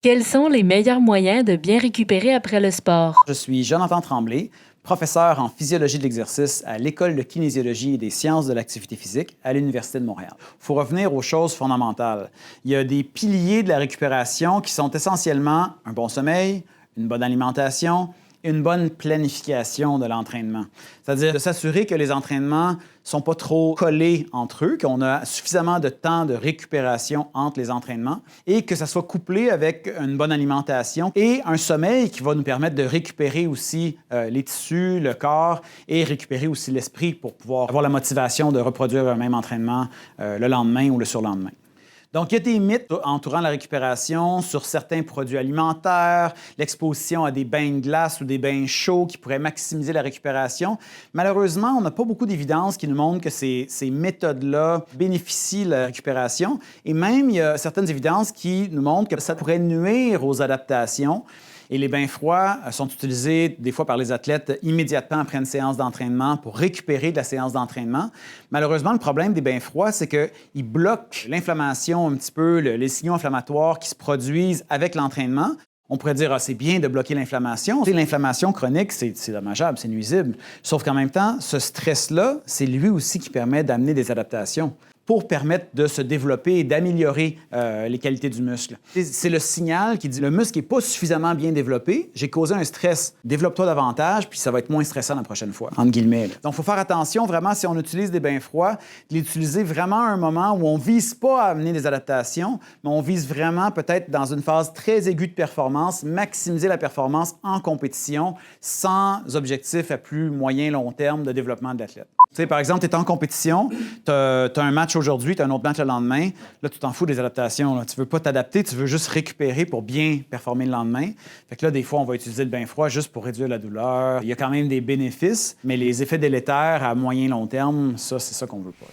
Quels sont les meilleurs moyens de bien récupérer après le sport? Je suis Jonathan Tremblay, professeur en physiologie de l'exercice à l'École de kinésiologie et des sciences de l'activité physique à l'Université de Montréal. Il faut revenir aux choses fondamentales. Il y a des piliers de la récupération qui sont essentiellement un bon sommeil, une bonne alimentation, une bonne planification de l'entraînement. C'est-à-dire de s'assurer que les entraînements ne sont pas trop collés entre eux, qu'on a suffisamment de temps de récupération entre les entraînements et que ça soit couplé avec une bonne alimentation et un sommeil qui va nous permettre de récupérer aussi les tissus, le corps et récupérer aussi l'esprit pour pouvoir avoir la motivation de reproduire un même entraînement le lendemain ou le surlendemain. Donc, il y a des mythes entourant la récupération sur certains produits alimentaires, l'exposition à des bains de glace ou des bains chauds qui pourraient maximiser la récupération. Malheureusement, on n'a pas beaucoup d'évidence qui nous montrent que ces méthodes-là bénéficient de la récupération. Et même, il y a certaines évidences qui nous montrent que ça pourrait nuire aux adaptations. Et les bains froids sont utilisés des fois par les athlètes immédiatement après une séance d'entraînement pour récupérer de la séance d'entraînement. Malheureusement, le problème des bains froids, c'est qu'ils bloquent l'inflammation un petit peu, les signaux inflammatoires qui se produisent avec l'entraînement. On pourrait dire, c'est bien de bloquer l'inflammation. L'inflammation chronique, c'est dommageable, c'est nuisible. Sauf qu'en même temps, ce stress-là, c'est lui aussi qui permet d'amener des adaptations pour permettre de se développer et d'améliorer les qualités du muscle. C'est le signal qui dit le muscle n'est pas suffisamment bien développé, j'ai causé un stress, développe-toi davantage, puis ça va être moins stressant la prochaine fois, entre guillemets. Là. Donc, il faut faire attention vraiment, si on utilise des bains froids, de l'utiliser vraiment à un moment où on ne vise pas à amener des adaptations, mais on vise vraiment peut-être dans une phase très aiguë de performance, maximiser la performance en compétition sans objectif à plus moyen long terme de développement de l'athlète. Tu sais, par exemple, tu es en compétition, tu as un match aujourd'hui, tu as un autre match le lendemain. Là, tu t'en fous des adaptations. Là. Tu ne veux pas t'adapter, tu veux juste récupérer pour bien performer le lendemain. Fait que là, des fois, on va utiliser le bain froid juste pour réduire la douleur. Il y a quand même des bénéfices, mais les effets délétères à moyen long terme, ça, c'est ça qu'on veut pas.